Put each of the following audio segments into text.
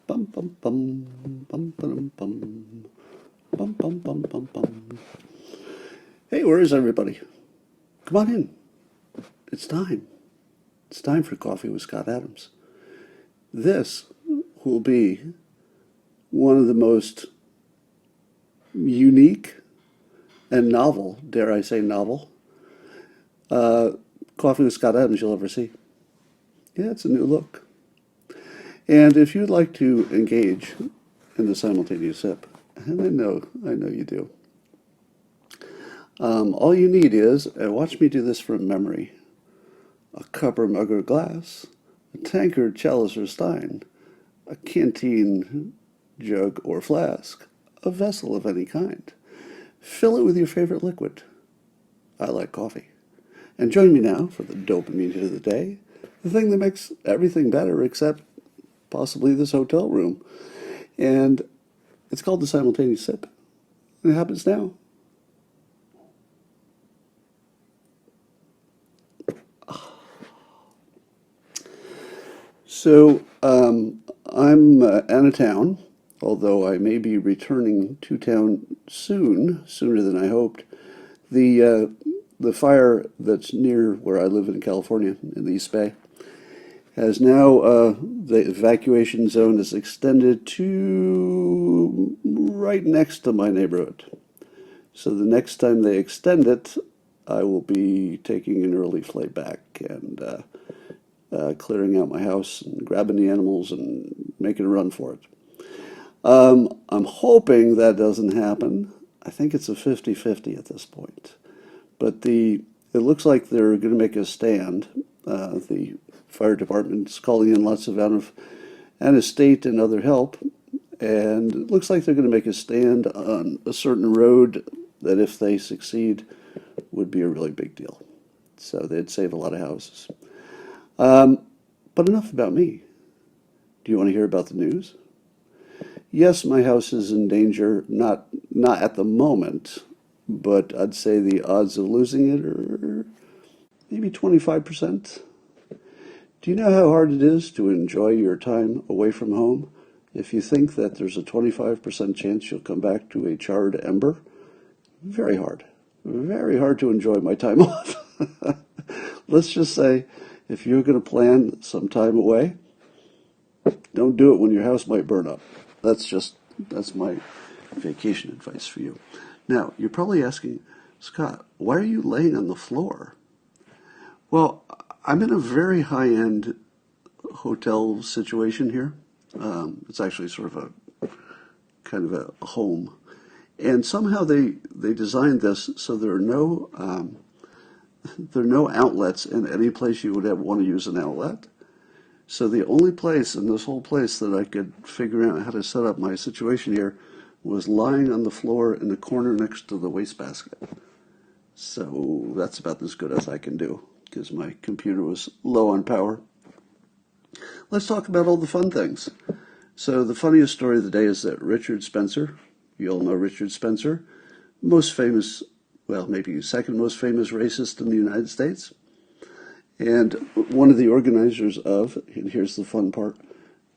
Bum bum bum bum bum bum bum bum bum bum bum. Hey, where is everybody? Come on in. It's time. It's time for Coffee with Scott Adams. This will be one of the most unique and novel, dare I say novel, Coffee with Scott Adams you'll ever see. Yeah, it's a new look. And if you'd like to engage in the simultaneous sip, and I know you do, all you need is, and watch me do this from memory, a cup or mug or glass, a tankard, chalice or stein, a canteen, jug or flask, a vessel of any kind. Fill it with your favorite liquid. I like coffee. And join me now for the dopamine hit of the day, the thing that makes everything better except possibly this hotel room. And it's called the simultaneous sip. And it happens now. So I'm out of town, although I may be returning to town soon, sooner than I hoped. The fire that's near where I live in California, in the East Bay, has now, the evacuation zone is extended to right next to my neighborhood. So the next time they extend it, I will be taking an early flight back and clearing out my house and grabbing the animals and making a run for it. I'm hoping that doesn't happen. I think it's a 50-50 at this point. But it looks like they're going to make a stand. The fire department's calling in lots of out of state and other help. And it looks like they're going to make a stand on a certain road that, if they succeed, would be a really big deal. So they'd save a lot of houses. But enough about me. Do you want to hear about the news? Yes, my house is in danger, not at the moment, but I'd say the odds of losing it are maybe 25%. Do you know how hard it is to enjoy your time away from home if you think that there's a 25% chance you'll come back to a charred ember? Very hard. Very hard to enjoy my time off. Let's just say, if you're going to plan some time away, don't do it when your house might burn up. That's my vacation advice for you. Now, you're probably asking, Scott, why are you laying on the floor? Well, I'm in a very high-end hotel situation here. It's actually sort of kind of a home. And somehow they designed this so there are no outlets in any place you would want to use an outlet. So the only place in this whole place that I could figure out how to set up my situation here was lying on the floor in the corner next to the wastebasket. So that's about as good as I can do because my computer was low on power. Let's talk about all the fun things. So the funniest story of the day is that Richard Spencer, you all know Richard Spencer, most famous, well, maybe second most famous racist in the United States, and one of the organizers of, and here's the fun part,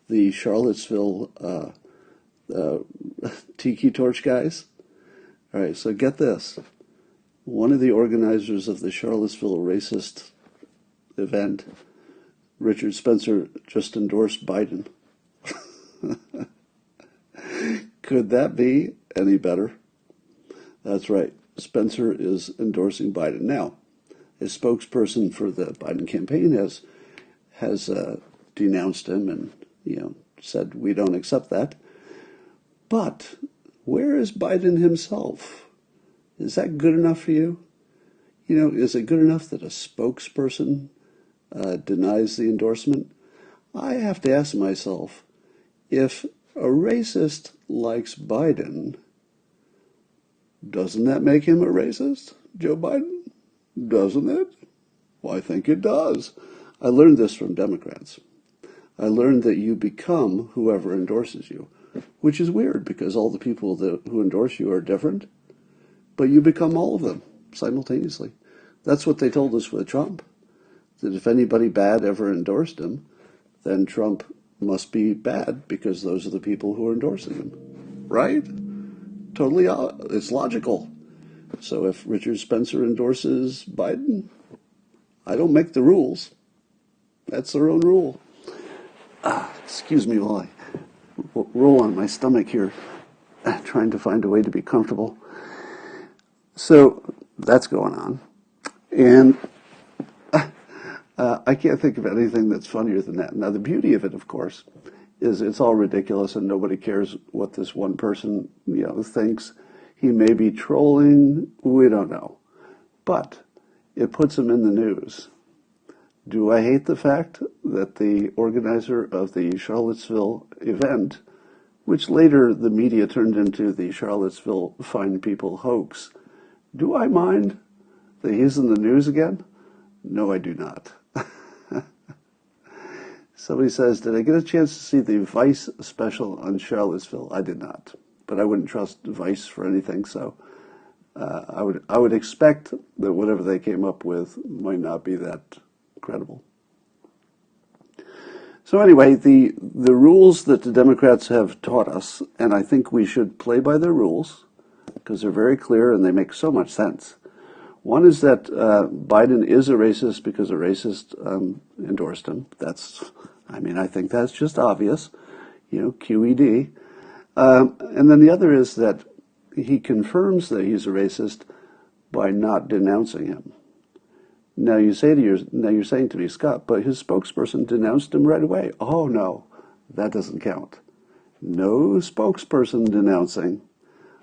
the Charlottesville Tiki Torch guys. All right, so get this. One of the organizers of the Charlottesville racist event, Richard Spencer, just endorsed Biden. Could that be any better? That's right. Spencer is endorsing Biden. Now, a spokesperson for the Biden campaign has denounced him and said we don't accept that. But where is Biden himself? Is that good enough for you? Is it good enough that a spokesperson denies the endorsement? I have to ask myself, if a racist likes Biden, doesn't that make him a racist, Joe Biden? Doesn't it? Well, I think it does. I learned this from Democrats. I learned that you become whoever endorses you, which is weird because all the people who endorse you are different, but you become all of them simultaneously. That's what they told us with Trump, that if anybody bad ever endorsed him, then Trump must be bad because those are the people who are endorsing him, right? Totally, it's logical. So if Richard Spencer endorses Biden, I don't make the rules. That's their own rule. Excuse me while I roll on my stomach here, trying to find a way to be comfortable. So that's going on. And I can't think of anything that's funnier than that. Now, the beauty of it, of course, is it's all ridiculous and nobody cares what this one person, thinks. He may be trolling. We don't know. But it puts him in the news. Do I hate the fact that the organizer of the Charlottesville event, which later the media turned into the Charlottesville Fine People hoax, do I mind that he's in the news again? No, I do not. Somebody says, did I get a chance to see the Vice special on Charlottesville? I did not, but I wouldn't trust Vice for anything, so I would expect that whatever they came up with might not be that credible. So anyway, the rules that the Democrats have taught us, and I think we should play by their rules, because they're very clear and they make so much sense. One is that Biden is a racist because a racist endorsed him. I think that's just obvious, QED. And then the other is that he confirms that he's a racist by not denouncing him. Now you're saying to me, Scott, but his spokesperson denounced him right away. Oh no, that doesn't count. No spokesperson denouncing.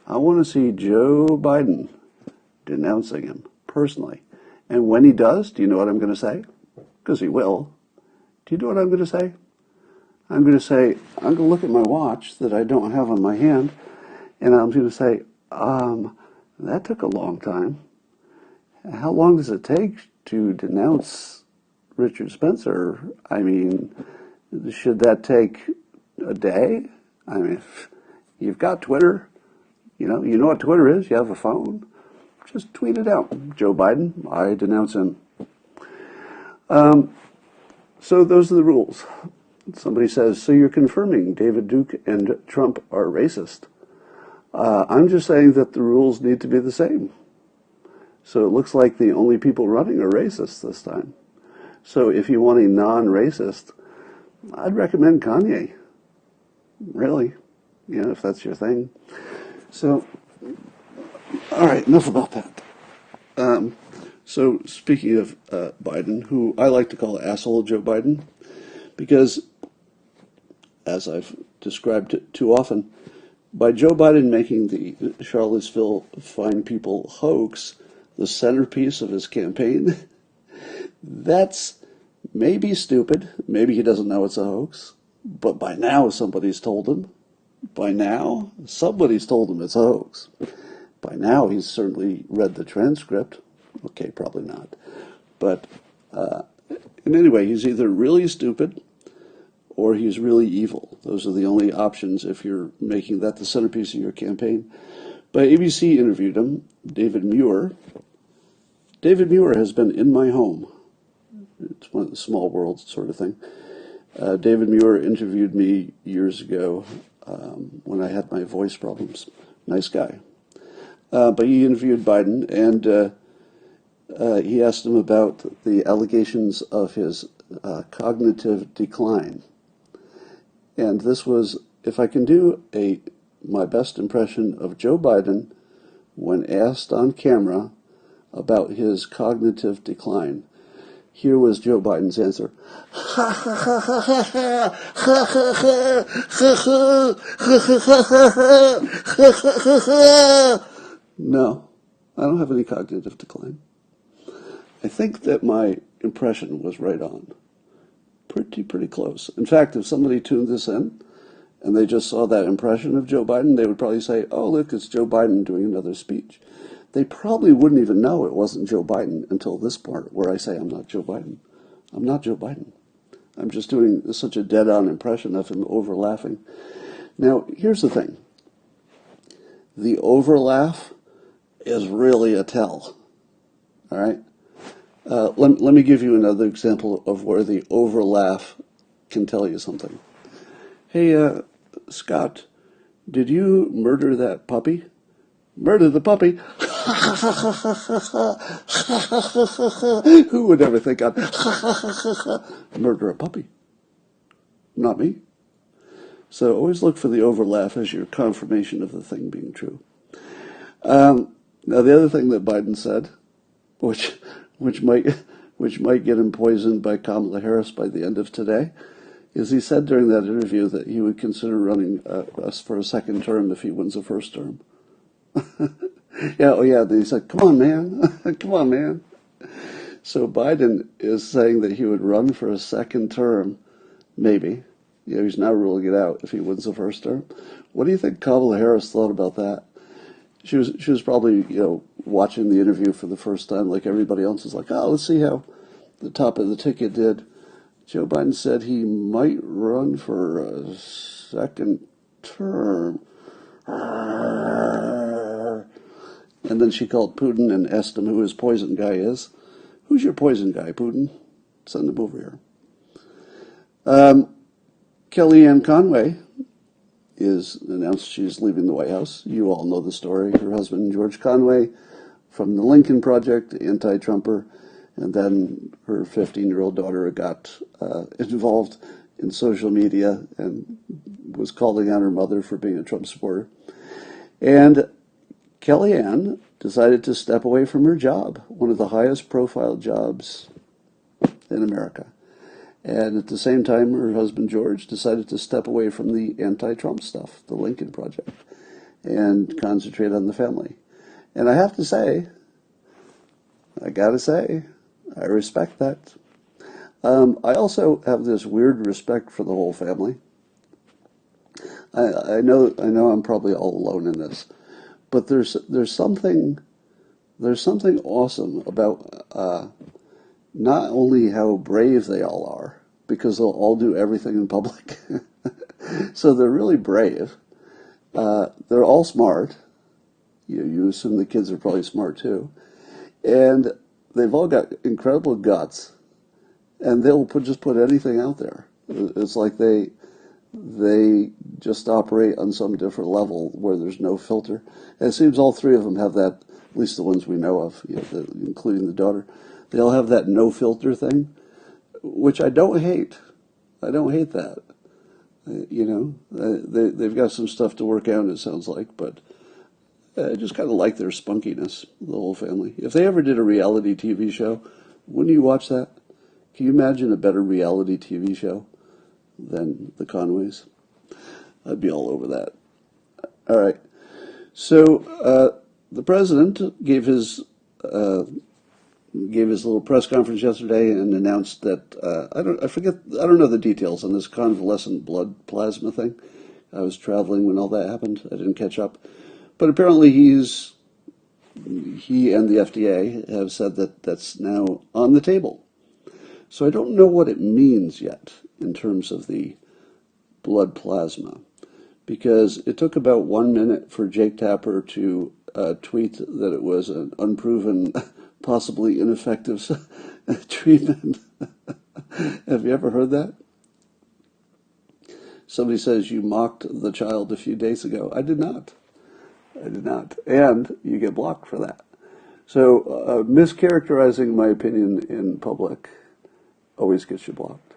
I want to see Joe Biden denouncing him personally. And when he does, do you know what I'm going to say? Because he will. Do you know what I'm going to say? I'm going to look at my watch that I don't have on my hand, and I'm going to say, that took a long time. How long does it take to denounce Richard Spencer? Should that take a day? If you've got Twitter, you know what Twitter is. You have a phone. Just tweet it out. Joe Biden, I denounce him. So those are the rules. Somebody says, so you're confirming David Duke and Trump are racist. I'm just saying that the rules need to be the same. So it looks like the only people running are racists this time. So if you want a non-racist, I'd recommend Kanye. Really, if that's your thing. So, all right, enough about that. So speaking of Biden, who I like to call asshole Joe Biden, because as I've described it too often, by Joe Biden making the Charlottesville Fine People hoax the centerpiece of his campaign, that's maybe stupid. Maybe he doesn't know it's a hoax, but by now somebody's told him. By now, somebody's told him it's a hoax. By now, he's certainly read the transcript. Okay, probably not. But in any way, he's either really stupid or he's really evil. Those are the only options if you're making that the centerpiece of your campaign. But ABC interviewed him, David Muir. David Muir has been in my home. It's one of the small world sort of thing. David Muir interviewed me years ago when I had my voice problems. Nice guy. But he interviewed Biden, and he asked him about the allegations of his cognitive decline. And this was, if I can do my best impression of Joe Biden when asked on camera about his cognitive decline. Here was Joe Biden's answer. No, I don't have any cognitive decline. I think that my impression was right on. Pretty close. In fact, if somebody tuned this in and they just saw that impression of Joe Biden, they would probably say, oh, look, it's Joe Biden doing another speech. They probably wouldn't even know it wasn't Joe Biden until this part where I say I'm not Joe Biden. I'm not Joe Biden. I'm just doing such a dead-on impression of him over-laughing. Now, here's the thing. The over-laugh is really a tell. All right? Let me give you another example of where the over-laugh can tell you something. Hey, Scott, did you murder that puppy? Murder the puppy? Who would ever think I'd murder a puppy? Not me. So always look for the overlaugh as your confirmation of the thing being true. Now the other thing that Biden said, which which might which might get him poisoned by Kamala Harris by the end of today, is he said during that interview that he would consider running us for a second term if he wins the first term. Yeah, oh yeah. He said, "Come on, man, come on, man." So Biden is saying that he would run for a second term, maybe. You know, he's now ruling it out if he wins the first term. What do you think Kamala Harris thought about that? She was probably, watching the interview for the first time, like everybody else is like, oh, let's see how the top of the ticket did. Joe Biden said he might run for a second term. And then she called Putin and asked him who his poison guy is. Who's your poison guy, Putin? Send him over here. Kellyanne Conway is announced she's leaving the White House. You all know the story. Her husband, George Conway, from the Lincoln Project, anti-Trumper, and then her 15-year-old daughter got involved in social media and was calling out her mother for being a Trump supporter. And Kellyanne decided to step away from her job, one of the highest profile jobs in America. And at the same time, her husband George decided to step away from the anti-Trump stuff, the Lincoln Project, and concentrate on the family. And I have to say, I gotta say, I respect that. I also have this weird respect for the whole family. I know I'm probably all alone in this, but there's something awesome about not only how brave they all are, because they'll all do everything in public. So they're really brave. They're all smart. You assume the kids are probably smart too. And they've all got incredible guts, and they'll just put anything out there. It's like they just operate on some different level where there's no filter. And it seems all three of them have that, at least the ones we know of, including the daughter. They all have that no filter thing, which I don't hate. I don't hate that. They've got some stuff to work out, it sounds like, but I just kind of like their spunkiness, the whole family. If they ever did a reality TV show, wouldn't you watch that? Can you imagine a better reality TV show than the Conways? I'd be all over that. All right. So the president gave his little press conference yesterday and announced that I don't know the details on this convalescent blood plasma thing. I was traveling when all that happened. I didn't catch up, but apparently he and the FDA have said that that's now on the table. So I don't know what it means yet in terms of the blood plasma, because it took about 1 minute for Jake Tapper to tweet that it was an unproven, possibly ineffective treatment. Have you ever heard that? Somebody says you mocked the child a few days ago. I did not. I did not. And you get blocked for that. So mischaracterizing my opinion in public always gets you blocked.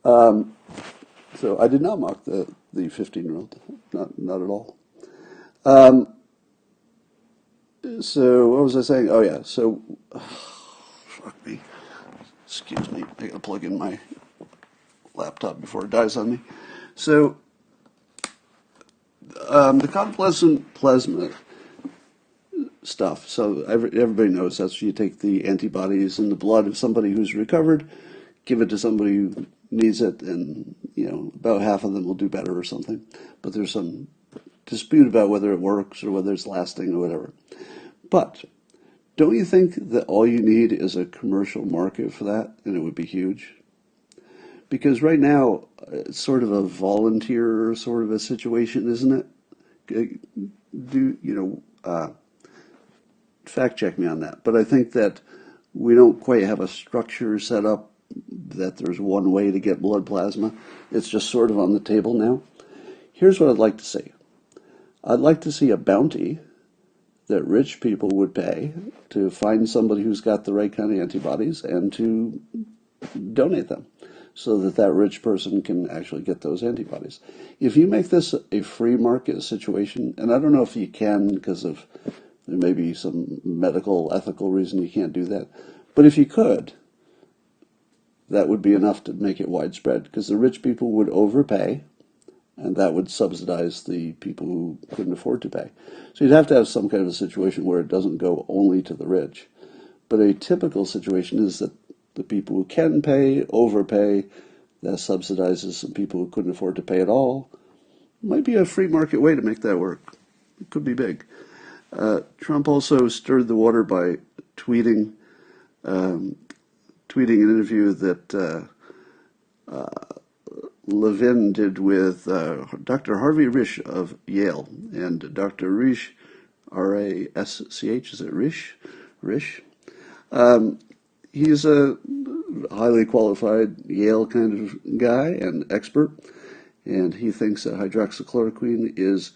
So I did not mock the 15-year-old. Not at all. So what was I saying? Oh yeah. So fuck me. Excuse me. I gotta plug in my laptop before it dies on me. So the convalescent plasma stuff. So everybody knows that's you take the antibodies in the blood of somebody who's recovered, give it to somebody who needs it, and about half of them will do better or something. But there's some dispute about whether it works or whether it's lasting or whatever. But don't you think that all you need is a commercial market for that, and it would be huge? Because right now it's sort of a volunteer sort of a situation, isn't it? Fact check me on that. But I think that we don't quite have a structure set up that there's one way to get blood plasma. It's just sort of on the table now. Here's what I'd like to see. I'd like to see a bounty that rich people would pay to find somebody who's got the right kind of antibodies and to donate them so that that rich person can actually get those antibodies. If you make this a free market situation, and I don't know if you can because of there may be some medical, ethical reason you can't do that, but if you could, that would be enough to make it widespread because the rich people would overpay and that would subsidize the people who couldn't afford to pay. So you'd have to have some kind of a situation where it doesn't go only to the rich. But a typical situation is that the people who can pay overpay, that subsidizes some people who couldn't afford to pay at all. Might be a free market way to make that work. It could be big. Trump also stirred the water by tweeting an interview that Levin did with Dr. Harvey Risch of Yale. And Dr. Risch, R-A-S-C-H, is it Risch? Risch? He's a highly qualified Yale kind of guy and expert. And he thinks that hydroxychloroquine is,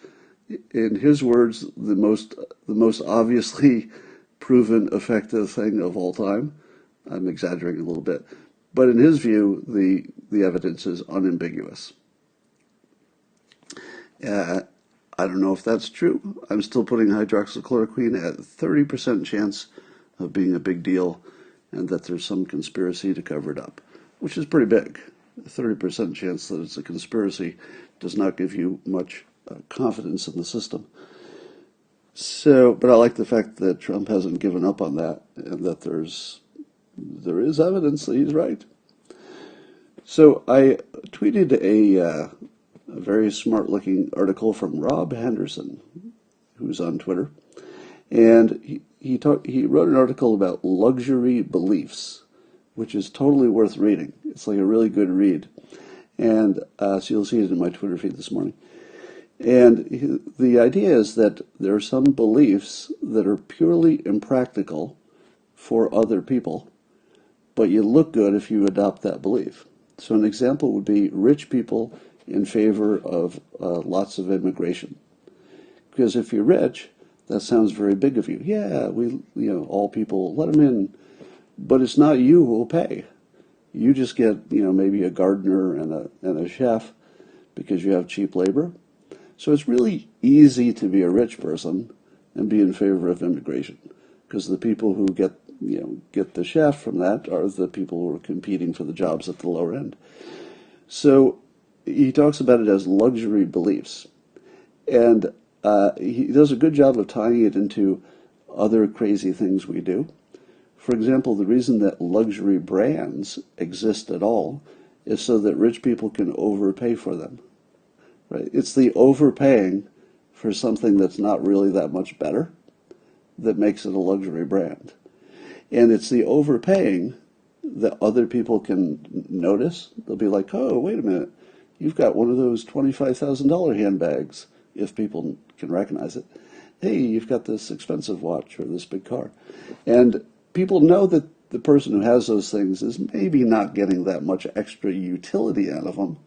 in his words, the most obviously proven effective thing of all time. I'm exaggerating a little bit. But in his view, the evidence is unambiguous. I don't know if that's true. I'm still putting hydroxychloroquine at 30% chance of being a big deal and that there's some conspiracy to cover it up, which is pretty big. A 30% chance that it's a conspiracy does not give you much confidence in the system. So, but I like the fact that Trump hasn't given up on that and that there is evidence that he's right. So I tweeted a very smart-looking article from Rob Henderson, who's on Twitter, and he wrote an article about luxury beliefs, which is totally worth reading. It's like a really good read, and so you'll see it in my Twitter feed this morning. And the idea is that there are some beliefs that are purely impractical for other people, but you look good if you adopt that belief. So an example would be rich people in favor of lots of immigration. Because if you're rich, that sounds very big of you. Yeah, all people, let them in. But it's not you who will pay. You just get, maybe a gardener and a chef because you have cheap labor. So it's really easy to be a rich person and be in favor of immigration because the people who get the chef from that are the people who are competing for the jobs at the lower end. So he talks about it as luxury beliefs. And he does a good job of tying it into other crazy things we do. For example, the reason that luxury brands exist at all is so that rich people can overpay for them. Right? It's the overpaying for something that's not really that much better that makes it a luxury brand. And it's the overpaying that other people can notice. They'll be like, oh, wait a minute, you've got one of those $25,000 handbags, if people can recognize it. Hey, you've got this expensive watch or this big car. And people know that the person who has those things is maybe not getting that much extra utility out of them,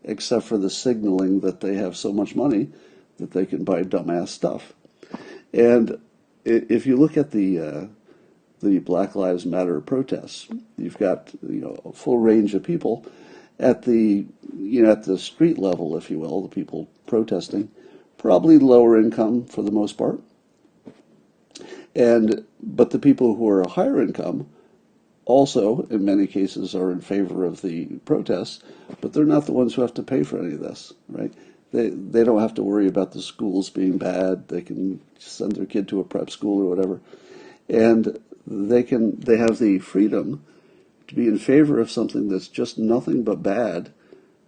except for the signaling that they have so much money that they can buy dumbass stuff. And if you look at the Black Lives Matter protests, you've got a full range of people at the street level, if you will, the people protesting, probably lower income for the most part, but the people who are higher income also, in many cases, are in favor of the protests, but they're not the ones who have to pay for any of this, right? They don't have to worry about the schools being bad. They can send their kid to a prep school or whatever, and they have the freedom to be in favor of something that's just nothing but bad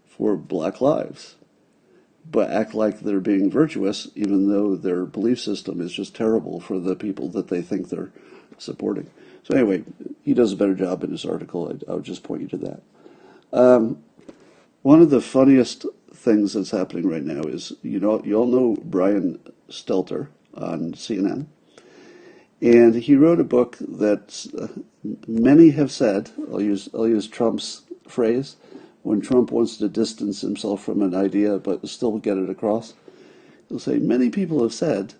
for black lives, but act like they're being virtuous even though their belief system is just terrible for the people that they think they're supporting. So anyway, he does a better job in his article. I would just point you to that. One of the funniest things that's happening right now is, you all know Brian Stelter on CNN. And he wrote a book that many have said, I'll use Trump's phrase, when Trump wants to distance himself from an idea but still get it across. He'll say, many people have said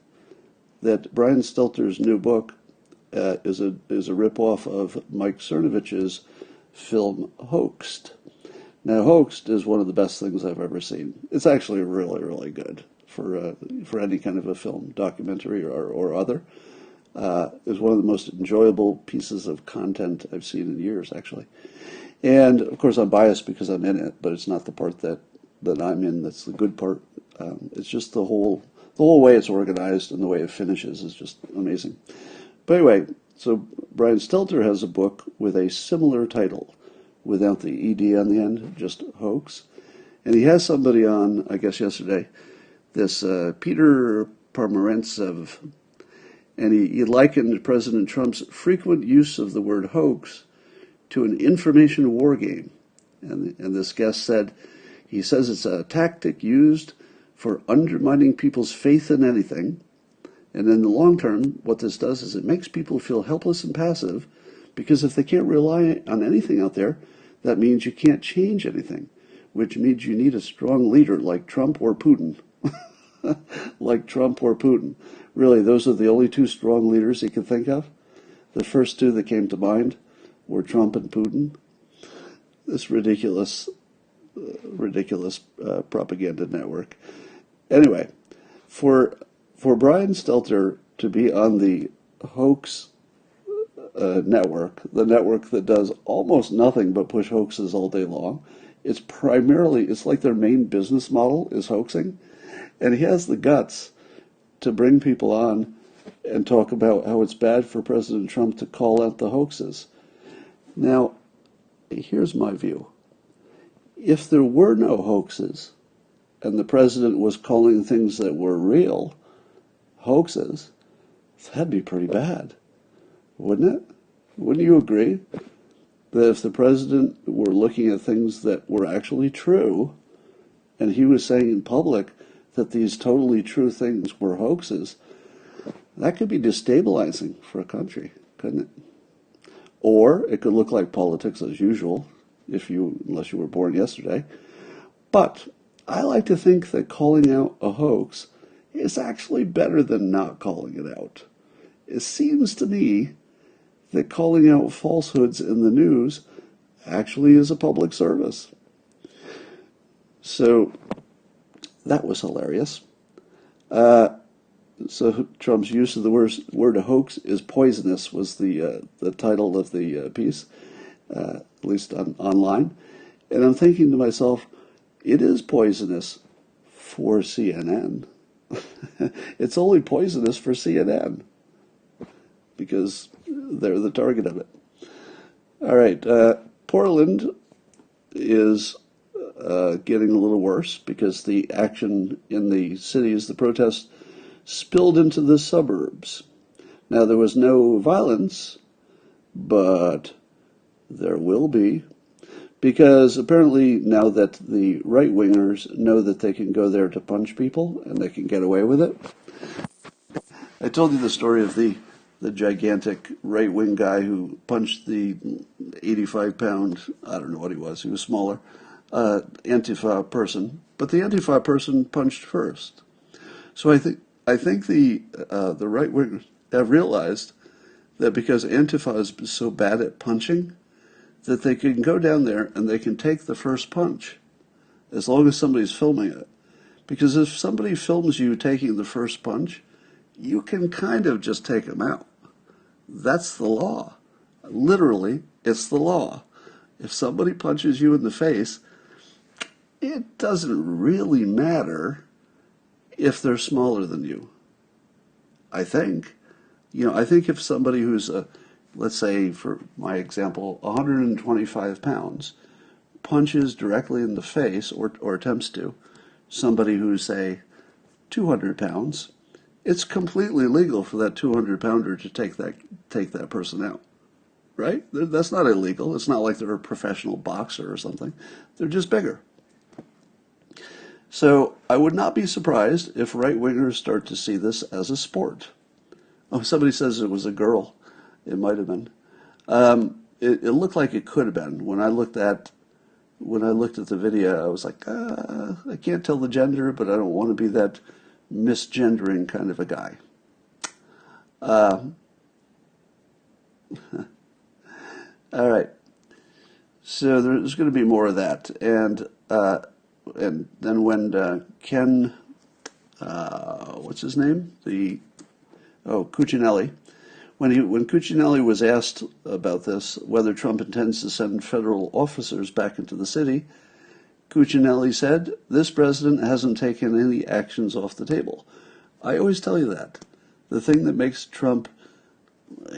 that Brian Stelter's new book is a ripoff of Mike Cernovich's film Hoaxed. Now, Hoaxed is one of the best things I've ever seen. It's actually really, really good for any kind of a film, documentary or other. Is one of the most enjoyable pieces of content I've seen in years, actually. And of course, I'm biased because I'm in it, but it's not the part that I'm in that's the good part. It's just the whole way it's organized and the way it finishes is just amazing. But anyway, so Brian Stelter has a book with a similar title, without the ED on the end, just Hoax. And he has somebody on, I guess yesterday, this Peter Pomerantsev, and he likened President Trump's frequent use of the word hoax to an information war game. And this guest said, he says it's a tactic used for undermining people's faith in anything. And in the long term, what this does is it makes people feel helpless and passive, because if they can't rely on anything out there, that means you can't change anything, which means you need a strong leader like Trump or Putin. Like Trump or Putin. Really, those are the only two strong leaders he could think of. The first two that came to mind were Trump and Putin. This ridiculous propaganda network. Anyway, for Brian Stelter to be on the hoax network, the network that does almost nothing but push hoaxes all day long, it's like their main business model is hoaxing. And he has the guts to bring people on and talk about how it's bad for President Trump to call out the hoaxes. Now, here's my view. If there were no hoaxes and the president was calling things that were real hoaxes, that'd be pretty bad, wouldn't it? Wouldn't you agree that if the president were looking at things that were actually true and he was saying in public that these totally true things were hoaxes, that could be destabilizing for a country, couldn't it? Or it could look like politics as usual, unless you were born yesterday. But I like to think that calling out a hoax is actually better than not calling it out. It seems to me that calling out falsehoods in the news actually is a public service. So that was hilarious. So Trump's use of the word hoax is poisonous was the title of the piece, at least online. And I'm thinking to myself, it is poisonous for CNN. It's only poisonous for CNN because they're the target of it. All right, Portland is getting a little worse because the action in the cities, the protests, spilled into the suburbs. Now, there was no violence, but there will be, because apparently now that the right-wingers know that they can go there to punch people and they can get away with it. I told you the story of the gigantic right-wing guy who punched the 85-pound, I don't know what he was smaller, Antifa person, but the Antifa person punched first. So I think the right wingers have realized that because Antifa is so bad at punching, that they can go down there and they can take the first punch, as long as somebody's filming it. Because if somebody films you taking the first punch, you can kind of just take them out. That's the law. Literally, it's the law. If somebody punches you in the face, it doesn't really matter if they're smaller than you. I think. I think if somebody who's, let's say, for my example, 125 pounds, punches directly in the face, or attempts to, somebody who's, say, 200 pounds, it's completely legal for that 200-pounder to take that person out. Right? That's not illegal. It's not like they're a professional boxer or something. They're just bigger. So I would not be surprised if right-wingers start to see this as a sport. Oh, somebody says it was a girl. It might have been. It looked like it could have been. When I looked at the video, I was like, I can't tell the gender, but I don't want to be that misgendering kind of a guy. All right. So there's going to be more of that, and then when Ken, what's his name? Cuccinelli. When Cuccinelli was asked about this, whether Trump intends to send federal officers back into the city, Cuccinelli said, "This president hasn't taken any actions off the table." I always tell you that. The thing that makes Trump,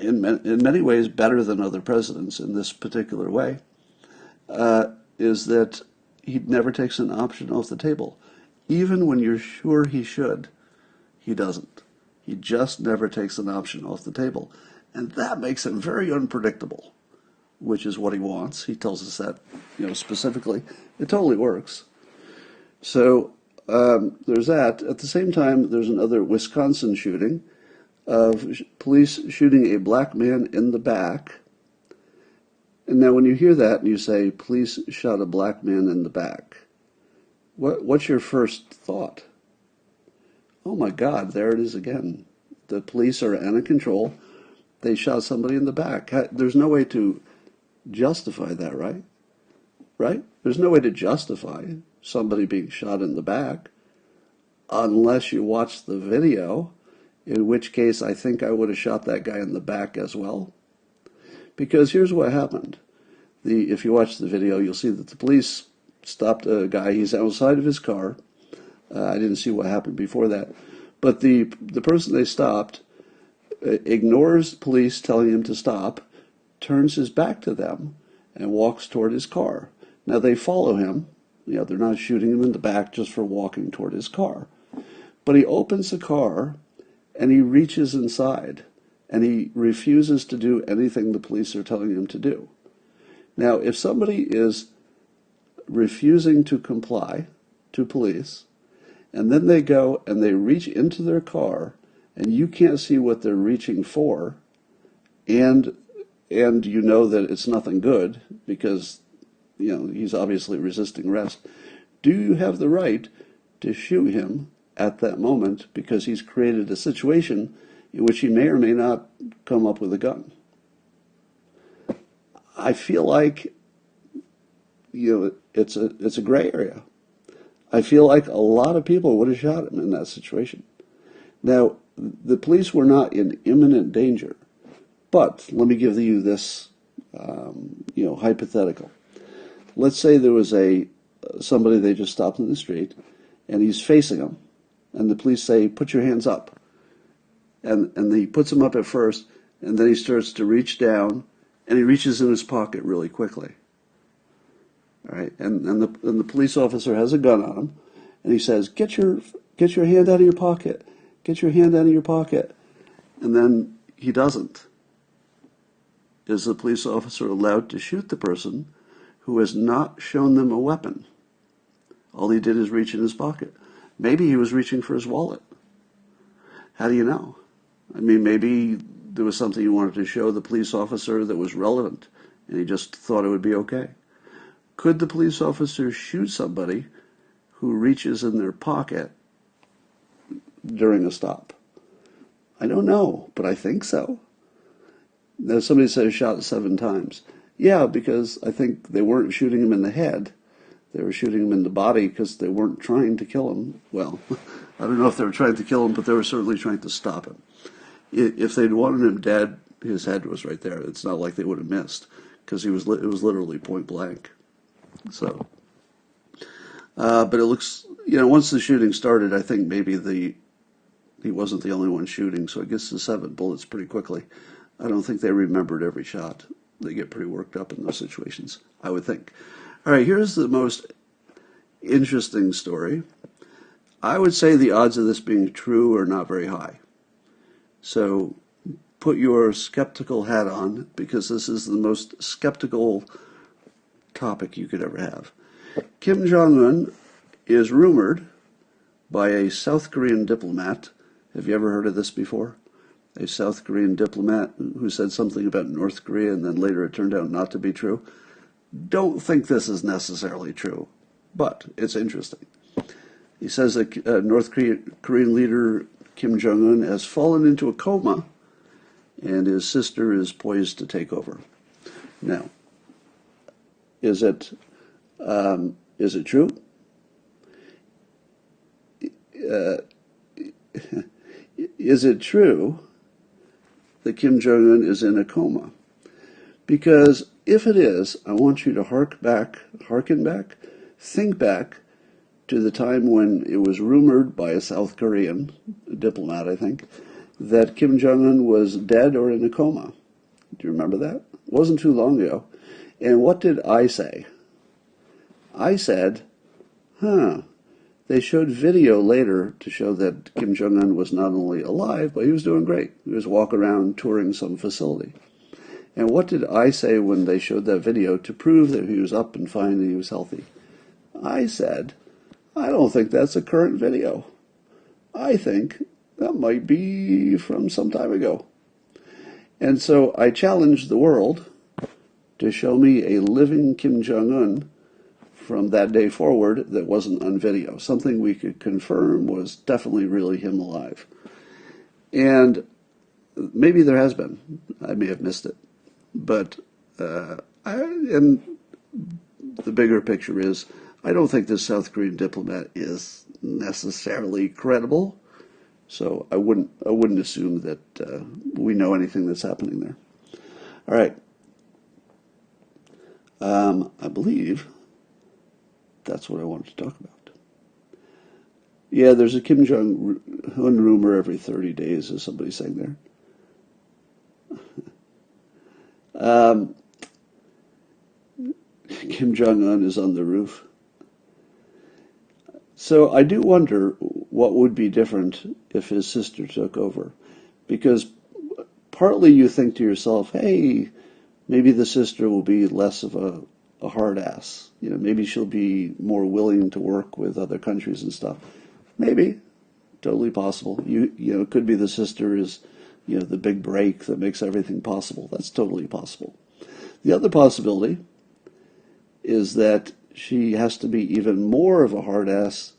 in many ways, better than other presidents in this particular way, is that he never takes an option off the table. Even when you're sure he should, he doesn't. He just never takes an option off the table. And that makes him very unpredictable, which is what he wants. He tells us that, specifically. It totally works. So there's that. At the same time, there's another Wisconsin shooting of police shooting a black man in the back. And now when you hear that and you say, police shot a black man in the back, what's your first thought? Oh my God, there it is again. The police are out of control. They shot somebody in the back. There's no way to justify that, right? Right? There's no way to justify somebody being shot in the back unless you watch the video, in which case I think I would have shot that guy in the back as well. Because here's what happened. If you watch the video, you'll see that the police stopped a guy. He's outside of his car. I didn't see what happened before that. But the person they stopped ignores police telling him to stop, turns his back to them, and walks toward his car. Now they follow him. They're not shooting him in the back just for walking toward his car. But he opens the car and he reaches inside and he refuses to do anything the police are telling him to do. Now, if somebody is refusing to comply to police, and then they go and they reach into their car, and you can't see what they're reaching for, and you know that it's nothing good because he's obviously resisting arrest, do you have the right to shoot him at that moment because he's created a situation in which he may or may not come up with a gun? I feel like it's a gray area. I feel like a lot of people would have shot him in that situation. Now, the police were not in imminent danger, but let me give you this, hypothetical. Let's say there was somebody they just stopped in the street, and he's facing them, and the police say, "Put your hands up," and he puts them up at first, and then he starts to reach down, and he reaches in his pocket really quickly. All right, and the police officer has a gun on him, and he says, "Get your hand out of your pocket. Get your hand out of your pocket." And then he doesn't. Is the police officer allowed to shoot the person who has not shown them a weapon? All he did is reach in his pocket. Maybe he was reaching for his wallet. How do you know? I mean, maybe there was something he wanted to show the police officer that was relevant, and he just thought it would be okay. Could the police officer shoot somebody who reaches in their pocket during a stop? I don't know, but I think so. Now, somebody says shot 7 times. Yeah, because I think they weren't shooting him in the head. They were shooting him in the body because they weren't trying to kill him. Well, I don't know if they were trying to kill him, but they were certainly trying to stop him. If they'd wanted him dead, his head was right there. It's not like they would have missed because it was literally point blank. So, but it looks, once the shooting started, I think maybe he wasn't the only one shooting, so it gets to 7 bullets pretty quickly. I don't think they remembered every shot. They get pretty worked up in those situations, I would think. All right, here's the most interesting story. I would say the odds of this being true are not very high. So put your skeptical hat on, because this is the most skeptical topic you could ever have. Kim Jong-Un is rumored by a South Korean diplomat. Have you ever heard of this before? a South Korean diplomat who said something about North Korea and then later it turned out not to be true. Don't think this is necessarily true, but it's interesting. He says that North Korean leader Kim Jong-Un has fallen into a coma and his sister is poised to take over. Now, is it true? Is it true that Kim Jong-un is in a coma? Because if it is, I want you to hearken back, think back to the time when it was rumored by a South Korean diplomat, I think, that Kim Jong-un was dead or in a coma. Do you remember that? It wasn't too long ago. And what did I say? I said, they showed video later to show that Kim Jong-un was not only alive, but he was doing great. He was walking around touring some facility. And what did I say when they showed that video to prove that he was up and fine and he was healthy? I said, I don't think that's a current video. I think that might be from some time ago. And so I challenged the world to show me a living Kim Jong-un from that day forward that wasn't on video. Something we could confirm was definitely really him alive. And maybe there has been. I may have missed it. But and the bigger picture is, I don't think this South Korean diplomat is necessarily credible. So I wouldn't assume that we know anything that's happening there. All right. I believe that's what I wanted to talk about. Yeah, there's a Kim Jong-un rumor every 30 days, as somebody's saying there. Kim Jong-un is on the roof. So I do wonder what would be different if his sister took over. Because partly you think to yourself, hey, maybe the sister will be less of a hard ass. You know, maybe she'll be more willing to work with other countries and stuff. Maybe. Totally possible. You know, it could be the sister is, you know, the big break that makes everything possible. That's totally possible. The other possibility is that she has to be even more of a hard ass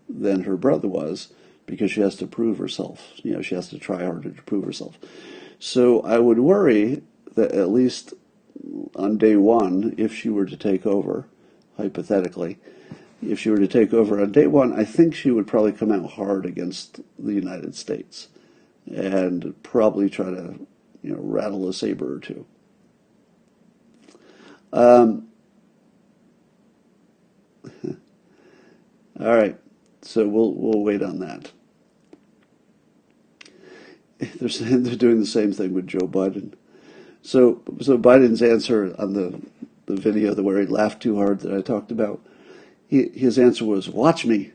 than her brother was because she has to prove herself. You know, she has to try harder to prove herself. So I would worry that at least on day one, if she were to take over, hypothetically, if she were to take over on day one, I think she would probably come out hard against the United States and probably try to, you know, rattle a saber or two. All right, so we'll wait on that. They're doing the same thing with Joe Biden. So Biden's answer on the video where he laughed too hard that I talked about, his answer was, "Watch me,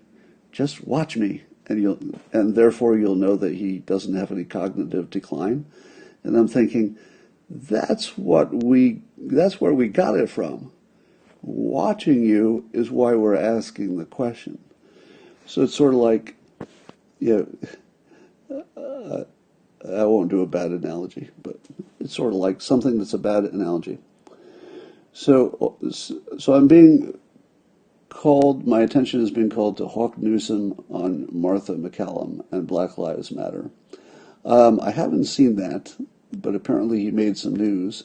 just watch me," and therefore you'll know that he doesn't have any cognitive decline. And I'm thinking, that's where we got it from. Watching you is why we're asking the question. So it's sort of like, you know, I won't do a bad analogy, but it's sort of like something that's a bad analogy. So I'm being called, my attention is being called to Hawk Newsom on Martha McCallum and Black Lives Matter. I haven't seen that, but apparently he made some news.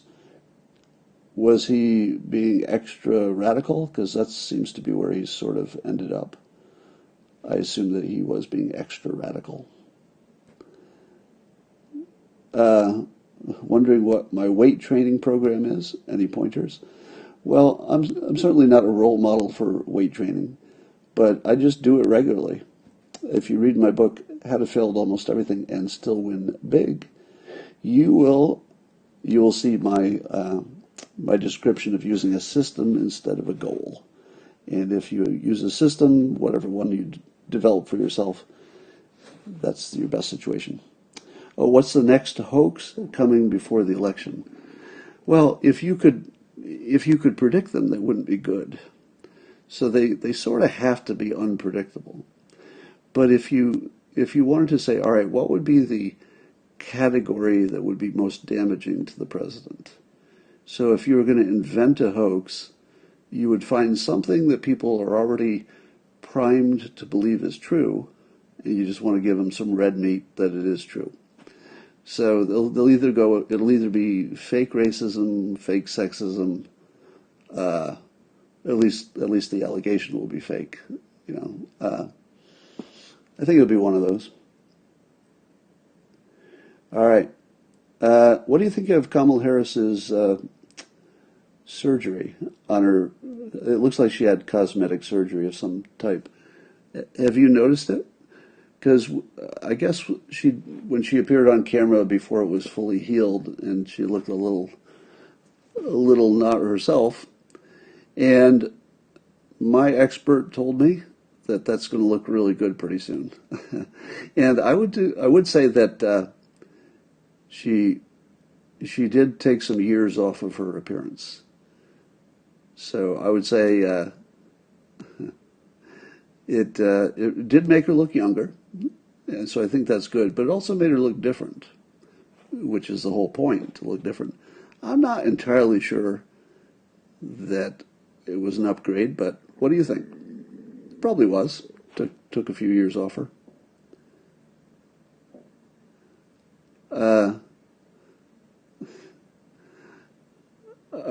Was he being extra radical? Because that seems to be where he sort of ended up. I assume that he was being extra radical. Wondering what my weight training program is? Any pointers? Well, I'm certainly not a role model for weight training, but I just do it regularly. If you read my book, How to Fail at Almost Everything and Still Win Big, you will see my description of using a system instead of a goal. And if you use a system, whatever one you develop for yourself, that's your best situation. Oh, what's the next hoax coming before the election? Well, if you could predict them, they wouldn't be good. So they sort of have to be unpredictable. But if you wanted to say, all right, what would be the category that would be most damaging to the president. So if you were going to invent a hoax, you would find something that people are already primed to believe is true, and you just want to give them some red meat that it is true. So it'll either be fake racism, fake sexism. At least the allegation will be fake. I think it'll be one of those. All right. What do you think of Kamala Harris's surgery on her? It looks like she had cosmetic surgery of some type. Have you noticed it? Because I guess when she appeared on camera before it was fully healed, and she looked a little not herself. And my expert told me that that's going to look really good pretty soon. And I would say that she did take some years off of her appearance. So I would say it did make her look younger, and so I think that's good. But it also made her look different, which is the whole point, to look different. I'm not entirely sure that it was an upgrade, but what do you think? Probably was. Took a few years off her. All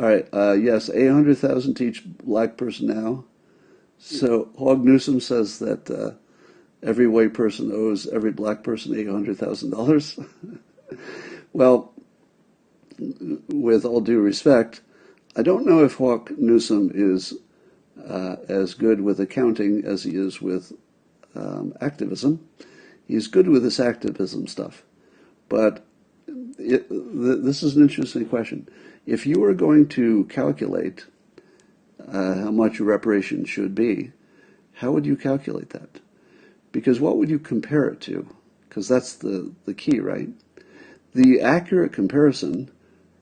right. Yes, 800,000 to each black person now. So Hog Newsom says that every white person owes every black person $800,000. Well, with all due respect, I don't know if Hawk Newsom is as good with accounting as he is with activism. He's good with this activism stuff. But this is an interesting question. If you were going to calculate how much reparations should be, how would you calculate that? Because what would you compare it to? Because that's the key, right? The accurate comparison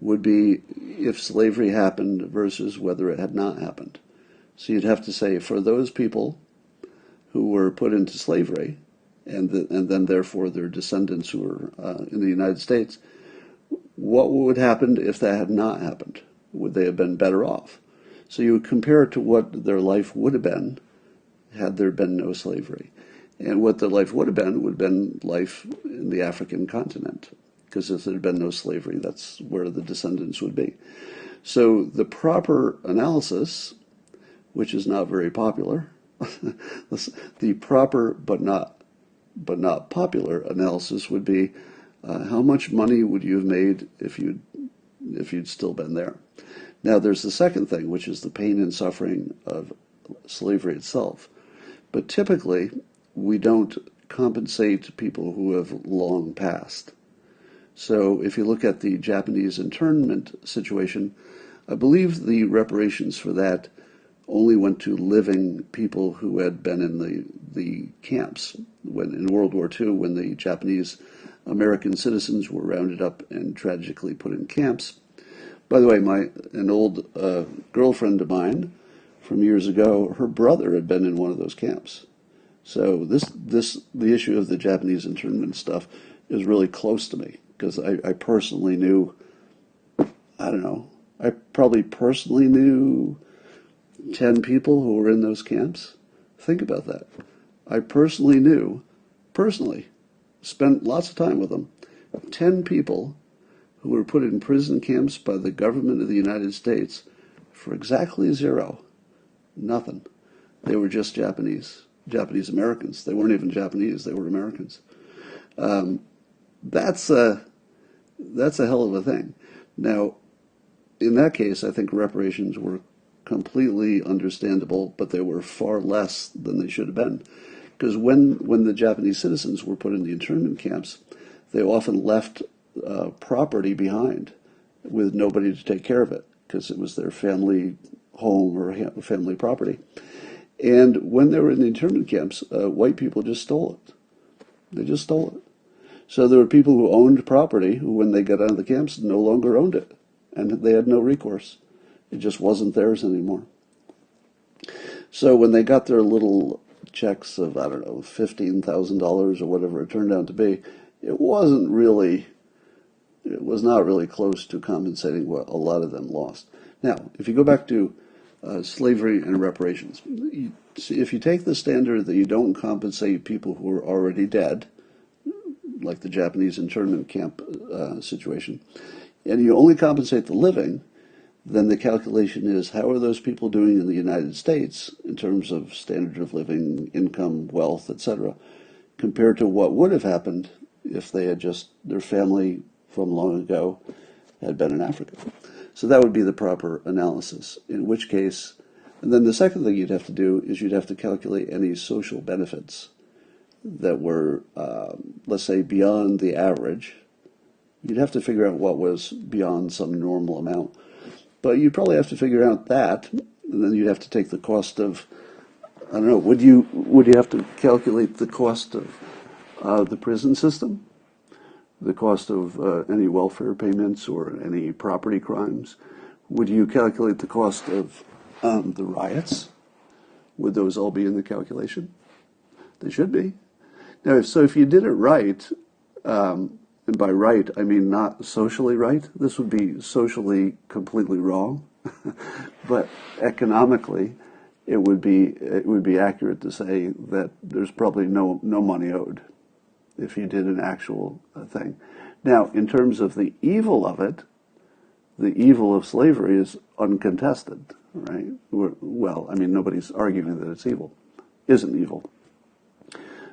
would be if slavery happened versus whether it had not happened. So you'd have to say, for those people who were put into slavery, and then therefore their descendants who were in the United States, what would happen if that had not happened? Would they have been better off? So you would compare it to what their life would have been had there been no slavery. And what their life would have been life in the African continent. Because if there had been no slavery, that's where the descendants would be. So the proper analysis, which is not very popular, the proper but not popular analysis would be how much money would you have made if you'd still been there. Now there's the second thing, which is the pain and suffering of slavery itself. But typically, we don't compensate people who have long passed. So if you look at the Japanese internment situation, I believe the reparations for that only went to living people who had been in the camps when in World War II, when the Japanese American citizens were rounded up and tragically put in camps. By the way, an old girlfriend of mine from years ago, her brother had been in one of those camps. So the issue of the Japanese internment stuff is really close to me because I personally knew, I don't know, I probably personally knew 10 people who were in those camps. Think about that. I personally spent lots of time with them, 10 people who were put in prison camps by the government of the United States for exactly zero. Nothing. They were just Japanese Americans. They weren't even Japanese, they were Americans. That's a hell of a thing. Now, in that case, I think reparations were completely understandable, but they were far less than they should have been. Because when the Japanese citizens were put in the internment camps, they often left property behind with nobody to take care of it because it was their family home or family property. And when they were in the internment camps, white people just stole it. They just stole it. So there were people who owned property who, when they got out of the camps, no longer owned it. And they had no recourse. It just wasn't theirs anymore. So when they got their little checks of, I don't know, $15,000 or whatever it turned out to be, it wasn't really it was not really close to compensating what a lot of them lost. Now, if you go back to slavery and reparations, if you take the standard that you don't compensate people who are already dead, like the Japanese internment camp situation, and you only compensate the living, then the calculation is how are those people doing in the United States in terms of standard of living, income, wealth, etc., compared to what would have happened if they had just, their family from long ago had been in Africa. So that would be the proper analysis, in which case, and then the second thing you'd have to do is you'd have to calculate any social benefits that were, let's say, beyond the average. You'd have to figure out what was beyond some normal amount. But you'd probably have to figure out that, and then you'd have to take the cost of, I don't know, would you have to calculate the cost of the prison system? The cost of any welfare payments or any property crimes? Would you calculate the cost of the riots? Would those all be in the calculation? They should be. Now, if you did it right, and by right I mean not socially right, this would be socially completely wrong, but economically it would be accurate to say that there's probably no money owed if you did an actual thing. Now, in terms of the evil of it, the evil of slavery is uncontested, right? Well, I mean, nobody's arguing that it's evil, isn't evil.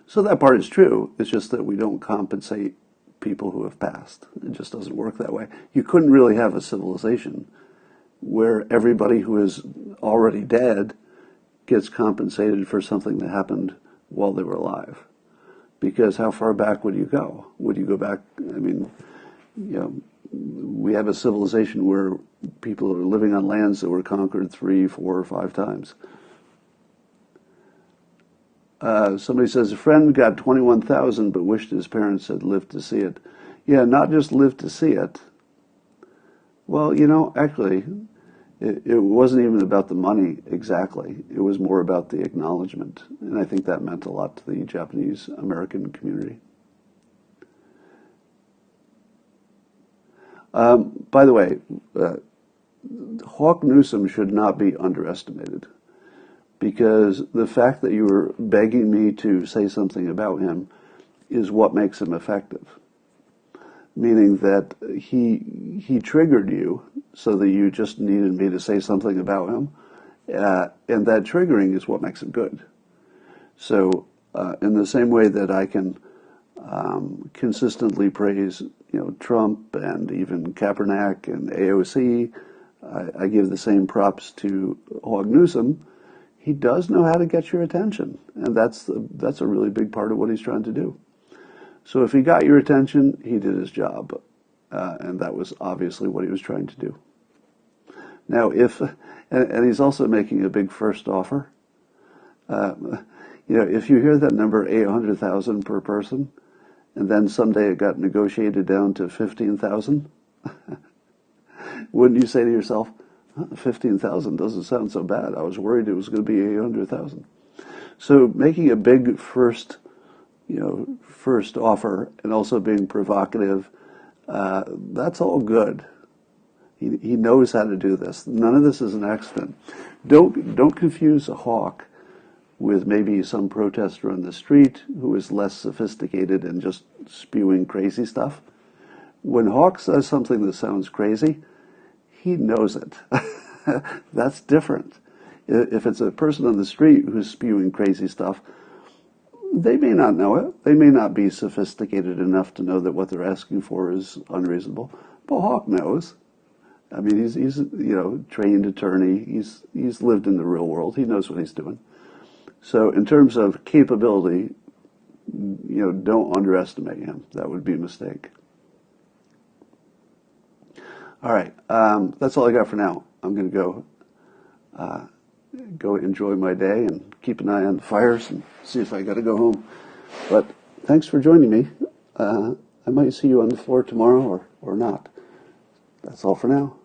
So that part is true. It's just that we don't compensate people who have passed. It just doesn't work that way. You couldn't really have a civilization where everybody who is already dead gets compensated for something that happened while they were alive. Because how far back would you go? Would you go back? I mean, we have a civilization where people are living on lands that were conquered 3, 4, or 5 times. Somebody says, a friend got 21,000 but wished his parents had lived to see it. Yeah, not just lived to see it. Well, actually, it wasn't even about the money exactly. It was more about the acknowledgement. And I think that meant a lot to the Japanese American community. By the way, Hawk Newsom should not be underestimated, because the fact that you were begging me to say something about him is what makes him effective. Meaning that he triggered you so that you just needed me to say something about him, and that triggering is what makes him good. So in the same way that I can consistently praise Trump and even Kaepernick and AOC, I give the same props to Hawk Newsom. He does know how to get your attention, and that's a really big part of what he's trying to do. So if he got your attention, he did his job, and that was obviously what he was trying to do. Now, and he's also making a big first offer. If you hear that number 800,000 per person, and then someday it got negotiated down to 15,000, wouldn't you say to yourself, 15,000 doesn't sound so bad. I was worried it was going to be 800,000. So making a big first offer and also being provocative, that's all good. He knows how to do this. None of this is an accident. Don't confuse a hawk with maybe some protester on the street who is less sophisticated and just spewing crazy stuff. When Hawk says something that sounds crazy, he knows it. That's different. If it's a person on the street who's spewing crazy stuff, they may not know it. They may not be sophisticated enough to know that what they're asking for is unreasonable. But Hawk knows. I mean, he's trained attorney. He's lived in the real world. He knows what he's doing. So in terms of capability, don't underestimate him. That would be a mistake. All right, that's all I got for now. I'm going to go enjoy my day and keep an eye on the fires and see if I got to go home. But thanks for joining me. I might see you on the floor tomorrow or not. That's all for now.